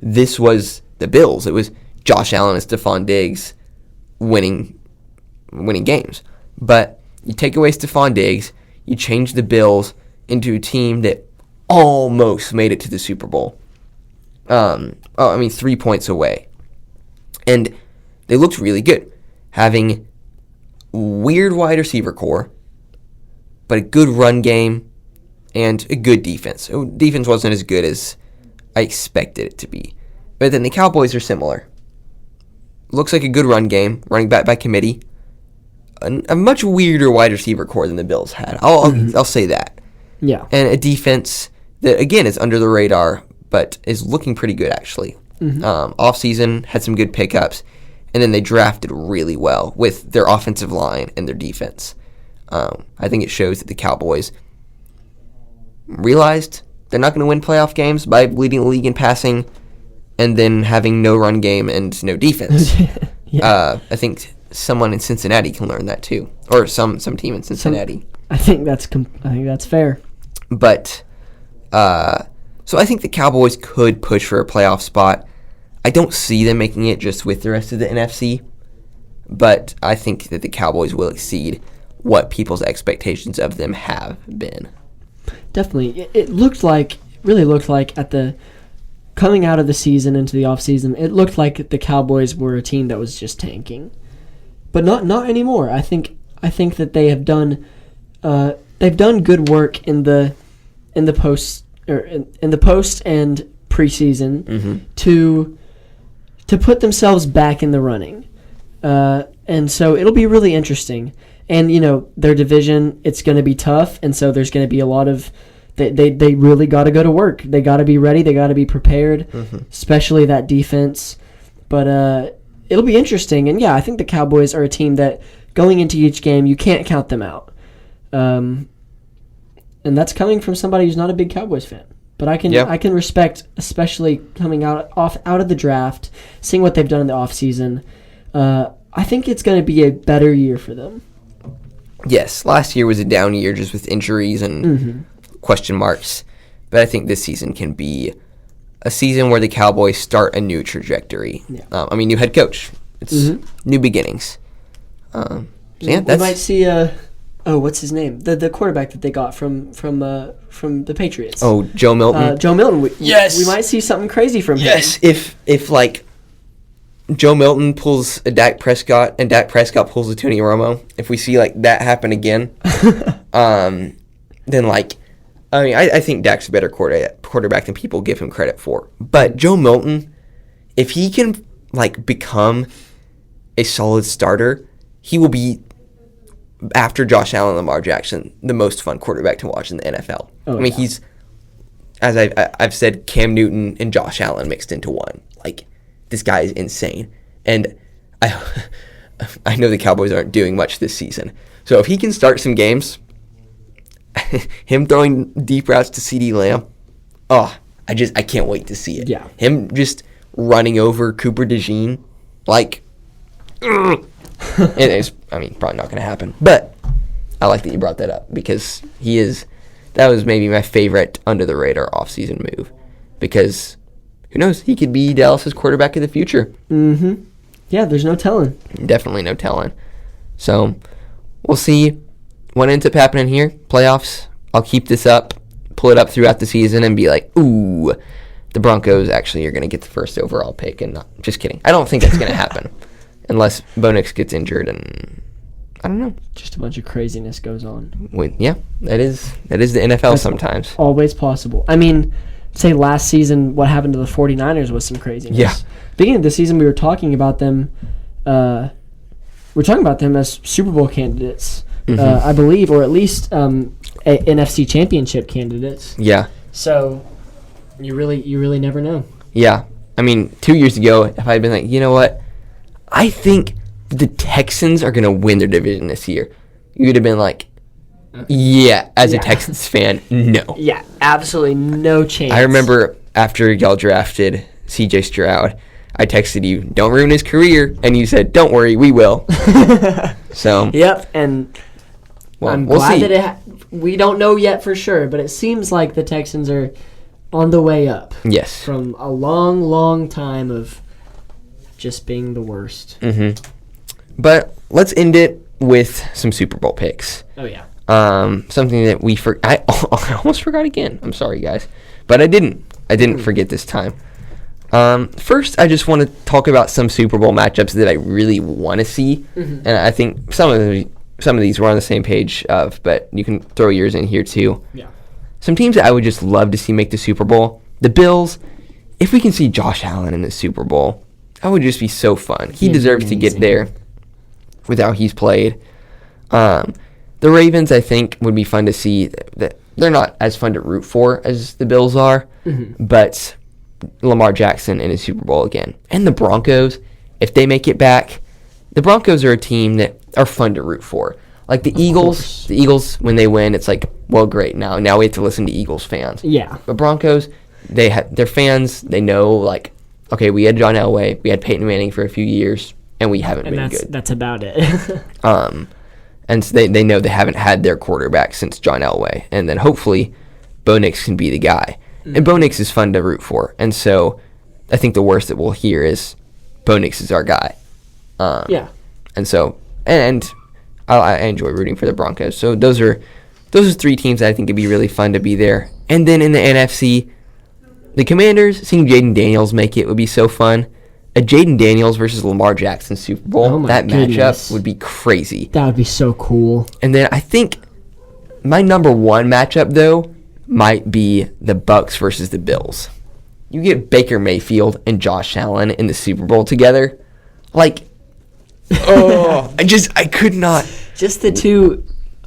this was the Bills. It was Josh Allen and Stephon Diggs winning games. But you take away Stephon Diggs, you change the Bills into a team that almost made it to the Super Bowl. 3 points away. And they looked really good, having weird wide receiver core, but a good run game and a good defense. Defense wasn't as good as I expected it to be. But then the Cowboys are similar. Looks like a good run game, running back by committee. A much weirder wide receiver core than the Bills had. I'll say that. Yeah. And a defense that, again, is under the radar, but is looking pretty good, actually. Off-season, had some good pickups, and then they drafted really well with their offensive line and their defense. I think it shows that the Cowboys realized they're not going to win playoff games by leading the league in passing and then having no run game and no defense. I think someone in Cincinnati can learn that too, or some team in Cincinnati. I think that's fair. But so I think the Cowboys could push for a playoff spot. I don't see them making it just with the rest of the NFC, but I think that the Cowboys will exceed what people's expectations of them have been. Definitely. It really looked like at the coming out of the season into the offseason, it looked like the Cowboys were a team that was just tanking. But not anymore. I think that they have done good work in the post and preseason to put themselves back in the running. And so it'll be really interesting. And, their division, it's going to be tough, and so there's going to be a lot of they really got to go to work. They got to be ready. They got to be prepared, especially that defense. But it'll be interesting. And, I think the Cowboys are a team that going into each game, you can't count them out. And that's coming from somebody who's not a big Cowboys fan. But I can respect, especially coming out of the draft, seeing what they've done in the offseason. I think it's going to be a better year for them. Yes, last year was a down year just with injuries and question marks. But I think this season can be a season where the Cowboys start a new trajectory. Yeah. New head coach. It's new beginnings. We might see what's his name? The quarterback that they got from the Patriots. Oh, Joe Milton. Joe Milton. We might see something crazy from him. Yes, if like Joe Milton pulls a Dak Prescott and Dak Prescott pulls a Tony Romo, if we see like that happen again, then I think Dak's a better quarterback than people give him credit for. But Joe Milton, if he can become a solid starter, he will be, after Josh Allen and Lamar Jackson, the most fun quarterback to watch in the NFL. He's, as I've said, Cam Newton and Josh Allen mixed into one. This guy is insane. And I know the Cowboys aren't doing much this season. So if he can start some games, him throwing deep routes to CeeDee Lamb, I can't wait to see it. Yeah. Him just running over Cooper DeJean, it's probably not going to happen. But I like that you brought that up because that was maybe my favorite under-the-radar offseason move because who knows? He could be Dallas's quarterback of the future. Yeah, there's no telling. Definitely no telling. So we'll see what ends up happening here. Playoffs. I'll keep this up, pull it up throughout the season, and be like, ooh, the Broncos actually are going to get the first overall pick. And just kidding. I don't think that's going to happen unless Bo Nix gets injured and I don't know. Just a bunch of craziness goes on. That is the NFL that's sometimes. Always possible. Say last season, what happened to the 49ers was some craziness. Yeah. Beginning of the season, we were talking about them. We're talking about them as Super Bowl candidates, I believe, or at least NFC Championship candidates. Yeah. So you really never know. Yeah. 2 years ago, if I had been like, you know what, I think the Texans are going to win their division this year, you would have been like, Yeah, as a Texans fan, no. Yeah, absolutely no chance. I remember after y'all drafted C.J. Stroud, I texted you, "Don't ruin his career," and you said, "Don't worry, we will." So. Yep, and I'm glad that we don't know yet for sure, but it seems like the Texans are on the way up. Yes. From a long, long time of just being the worst. Mm-hmm. But let's end it with some Super Bowl picks. Oh, yeah. Something that I almost forgot again. I'm sorry, guys. But I didn't. I didn't forget this time. First, I just want to talk about some Super Bowl matchups that I really want to see. Mm-hmm. And I think some of these we're on the same page of, but you can throw yours in here too. Yeah. Some teams that I would just love to see make the Super Bowl. The Bills, if we can see Josh Allen in the Super Bowl, that would just be so fun. He deserves to get there with how he's played. The Ravens, I think, would be fun to see. They're not as fun to root for as the Bills are, but Lamar Jackson in a Super Bowl again. And the Broncos, if they make it back, the Broncos are a team that are fun to root for. Like the Eagles, when they win, it's like, well, great. Now we have to listen to Eagles fans. Yeah. But Broncos, their fans, they know, like, okay, we had John Elway, we had Peyton Manning for a few years, and we haven't been good. That's about it. And so they know they haven't had their quarterback since John Elway. And then hopefully Bo Nix can be the guy. And Bo Nix is fun to root for. And so I think the worst that we'll hear is Bo Nix is our guy. Yeah. And so, and I enjoy rooting for the Broncos. So those are three teams that I think would be really fun to be there. And then in the NFC, the Commanders, seeing Jaden Daniels make it would be so fun. A Jaden Daniels versus Lamar Jackson Super Bowl, that matchup would be crazy. That would be so cool. And then I think my number one matchup, though, might be the Bucs versus the Bills. You get Baker Mayfield and Josh Allen in the Super Bowl together. Like, I could not. Just the two,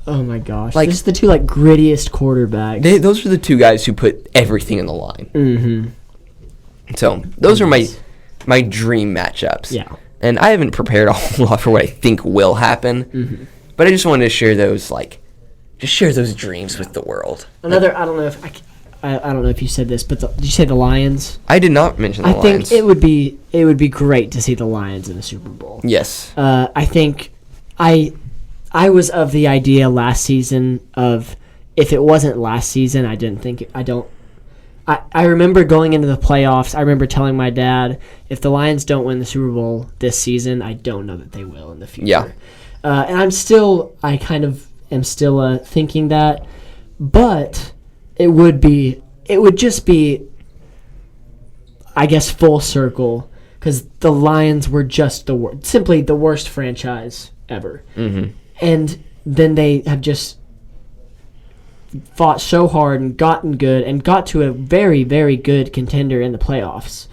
oh my gosh. Like, just the two, like, grittiest quarterbacks. Those are the two guys who put everything in the line. Mm-hmm. So those are my dream matchups. Yeah. And I haven't prepared a whole lot for what I think will happen. But I just wanted to share those, share those dreams with the world. Another, I don't know if you said this, but did you say the Lions? I did not mention the Lions. I think it would be great to see the Lions in the Super Bowl. Yes. I think I was of the idea last season of, if it wasn't last season, I remember going into the playoffs. I remember telling my dad, if the Lions don't win the Super Bowl this season, I don't know that they will in the future. Yeah. And I kind of am still thinking that, but it would just be, I guess, full circle, because the Lions were just simply the worst franchise ever. Mm-hmm. And then they have just fought so hard and gotten good and got to a very, very good contender in the playoffs.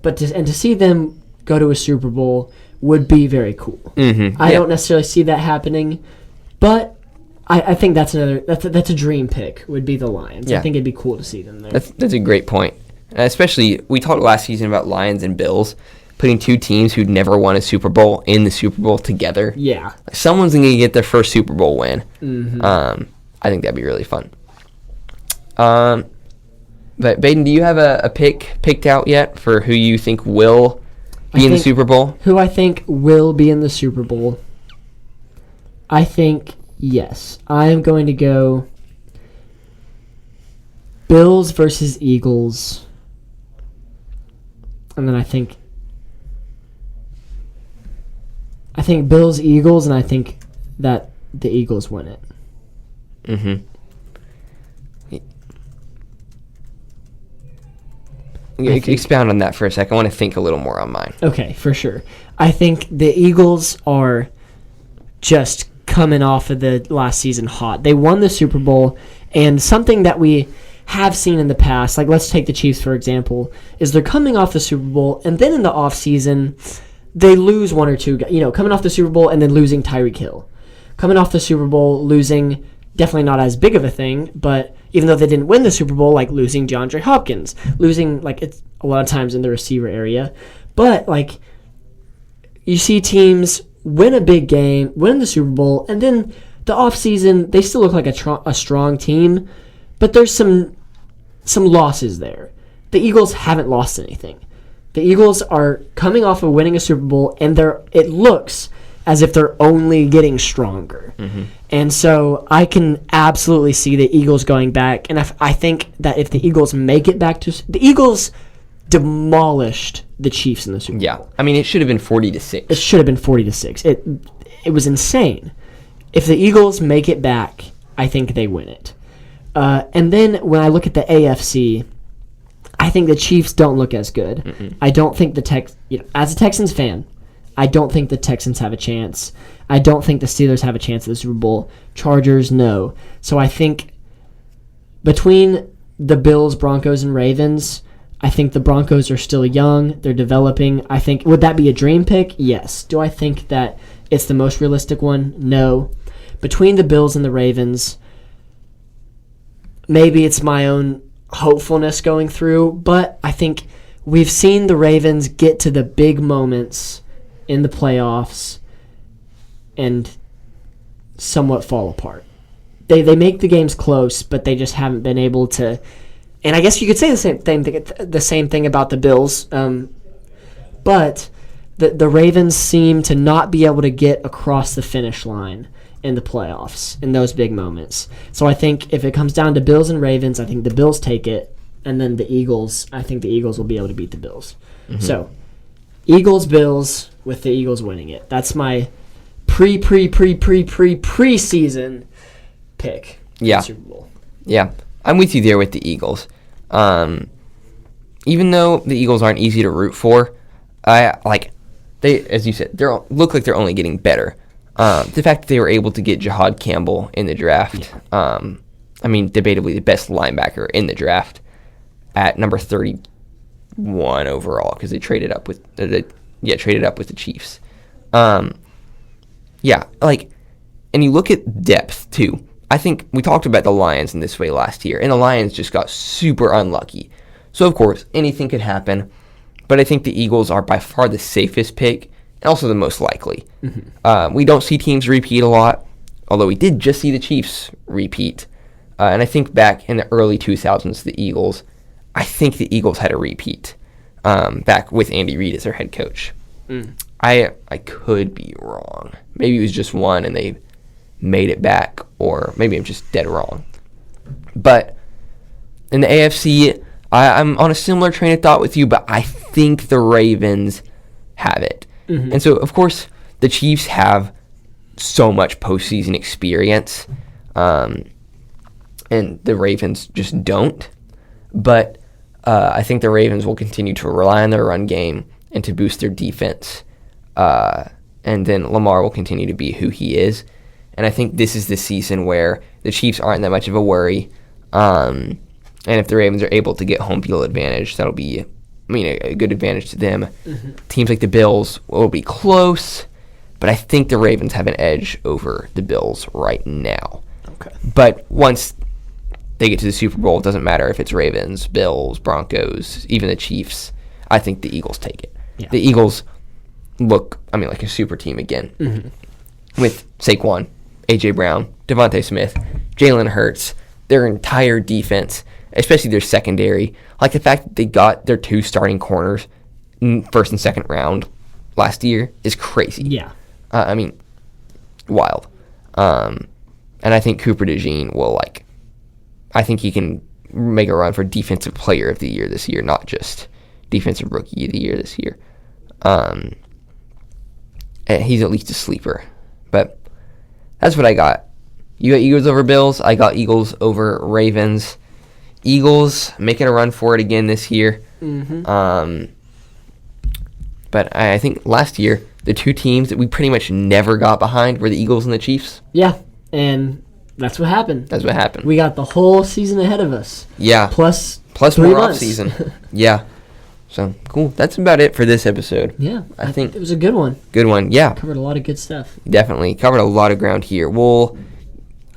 But to see them go to a Super Bowl would be very cool. Mm-hmm. I don't necessarily see that happening, but I think that's a dream pick, would be the Lions. Yeah. I think it'd be cool to see them there. That's a great point. Especially, we talked last season about Lions and Bills, putting two teams who'd never won a Super Bowl in the Super Bowl together. Yeah. Someone's going to get their first Super Bowl win. Mm-hmm. I think that'd be really fun. But Baden, do you have a pick picked out yet for who you think will be in the Super Bowl? Who I think will be in the Super Bowl? I think, yes. I am going to go Bills versus Eagles. And then I think Bills, Eagles, and I think that the Eagles win it. Mm-hmm. Expound on that for a second. I want to think a little more on mine. Okay, for sure. I think the Eagles are just coming off of the last season hot. They won the Super Bowl, and something that we have seen in the past, like let's take the Chiefs for example, is they're coming off the Super Bowl, and then in the offseason, they lose one or two guys. Coming off the Super Bowl and then losing Tyreek Hill. Coming off the Super Bowl, losing, definitely not as big of a thing, but even though they didn't win the Super Bowl, like losing DeAndre Hopkins, losing, like, it's a lot of times in the receiver area. But, like, you see teams win a big game, win the Super Bowl, and then the offseason, they still look like a strong team, but there's some losses there. The Eagles haven't lost anything. The Eagles are coming off of winning a Super Bowl, and it looks as if they're only getting stronger. Mm-hmm. And so I can absolutely see the Eagles going back. And I think that if the Eagles make it back to – the Eagles demolished the Chiefs in the Super Bowl. Yeah. I mean, it should have been 40-6. It should have been 40-6. It was insane. If the Eagles make it back, I think they win it. And then when I look at the AFC, I think the Chiefs don't look as good. Mm-mm. I don't think as a Texans fan, I don't think the Texans have a chance. I don't think the Steelers have a chance at the Super Bowl. Chargers, no. So I think between the Bills, Broncos, and Ravens, I think the Broncos are still young. They're developing. I think, would that be a dream pick? Yes. Do I think that it's the most realistic one? No. Between the Bills and the Ravens, maybe it's my own hopefulness going through, but I think we've seen the Ravens get to the big moments in the playoffs and somewhat fall apart. They make the games close, but they just haven't been able to. And I guess you could say the same thing about the Bills, but the Ravens seem to not be able to get across the finish line in the playoffs in those big moments. So I think if it comes down to Bills and Ravens, I think the Bills take it, and then the Eagles, I think the Eagles will be able to beat the Bills. Mm-hmm. So Eagles, Bills, with the Eagles winning it. That's my preseason pick. Yeah. For the Super Bowl. Yeah. I'm with you there with the Eagles. Even though the Eagles aren't easy to root for, they, as you said, look like they're only getting better. The fact that they were able to get Jahad Campbell in the draft, debatably the best linebacker in the draft at number 31 overall because they traded up with the Chiefs. And you look at depth too. I think we talked about the Lions in this way last year, and the Lions just got super unlucky. So of course anything could happen, but I think the Eagles are by far the safest pick and also the most likely. Mm-hmm. We don't see teams repeat a lot, although we did just see the Chiefs repeat. And I think back in the early 2000s, I think the Eagles had a repeat back with Andy Reid as their head coach. Mm. I could be wrong. Maybe it was just one and they made it back, or maybe I'm just dead wrong. But in the AFC, I'm on a similar train of thought with you, but I think the Ravens have it. Mm-hmm. And so, of course, the Chiefs have so much postseason experience, and the Ravens just don't. But I think the Ravens will continue to rely on their run game and to boost their defense. And then Lamar will continue to be who he is. And I think this is the season where the Chiefs aren't that much of a worry. And if the Ravens are able to get home field advantage, that'll be, a good advantage to them. Mm-hmm. Teams like the Bills will be close, but I think the Ravens have an edge over the Bills right now. Okay. But once they get to the Super Bowl, it doesn't matter if it's Ravens, Bills, Broncos, even the Chiefs. I think the Eagles take it. Yeah. The Eagles look, like a super team again. Mm-hmm. With Saquon, A.J. Brown, Devontae Smith, Jalen Hurts, their entire defense, especially their secondary. The fact that they got their two starting corners in first and second round last year is crazy. Yeah. Wild. And I think Cooper DeJean will, I think he can make a run for Defensive Player of the Year this year, not just Defensive Rookie of the Year this year. He's at least a sleeper. But that's what I got. You got Eagles over Bills. I got Eagles over Ravens. Eagles making a run for it again this year. Mm-hmm. But I think last year, the two teams that we pretty much never got behind were the Eagles and the Chiefs. Yeah, and that's what happened. We got the whole season ahead of us. Yeah. Plus more off season. Yeah. So, cool. That's about it for this episode. Yeah. I think it was a good one. Good one, yeah. Covered a lot of good stuff. Definitely. Covered a lot of ground here. We'll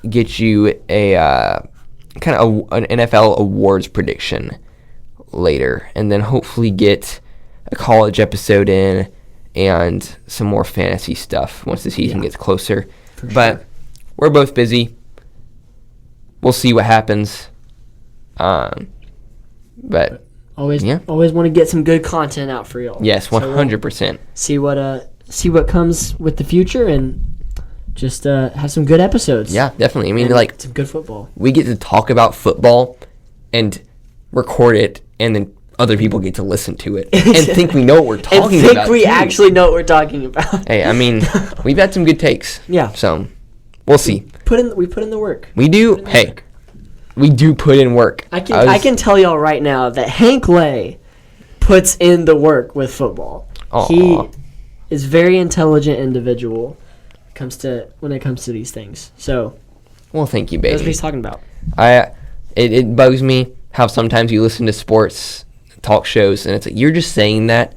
get you an NFL awards prediction later, and then hopefully get a college episode in and some more fantasy stuff once the season gets closer. But we're both busy. We'll see what happens. But always want to get some good content out for y'all. Yes, 100%. So see what comes with the future and just have some good episodes. Yeah, definitely. I mean, and some good football. We get to talk about football and record it, and then other people get to listen to it and think we know what we're talking about. And think we actually know what we're talking about. Hey, I mean, we've had some good takes. Yeah. So, we'll see. We put in the work. We do. We do put in work. I can tell y'all right now that Hank Lay puts in the work with football. Aww. He is a very intelligent individual when it comes to these things. So, well, thank you, baby. That's what he's talking about. It bugs me how sometimes you listen to sports talk shows and it's like you're just saying that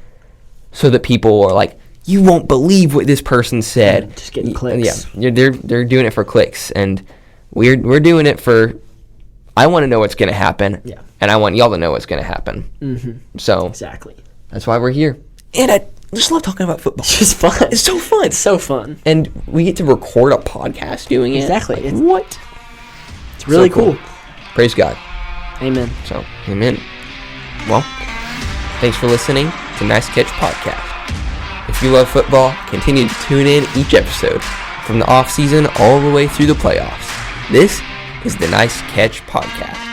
so that people are like, you won't believe what this person said. Just getting clicks. Yeah, they're doing it for clicks, and we're doing it for. I want to know what's going to happen, and I want y'all to know what's going to happen. Mm-hmm. So exactly, that's why we're here. And I just love talking about football. It's just fun. It's so fun. It's so fun, and we get to record a podcast doing it. Exactly. What? It's really so cool. Praise God. Amen. So, amen. Well, thanks for listening to Nice Catch Podcast. If you love football, continue to tune in each episode from the off season all the way through the playoffs. This is the Nice Catch Podcast.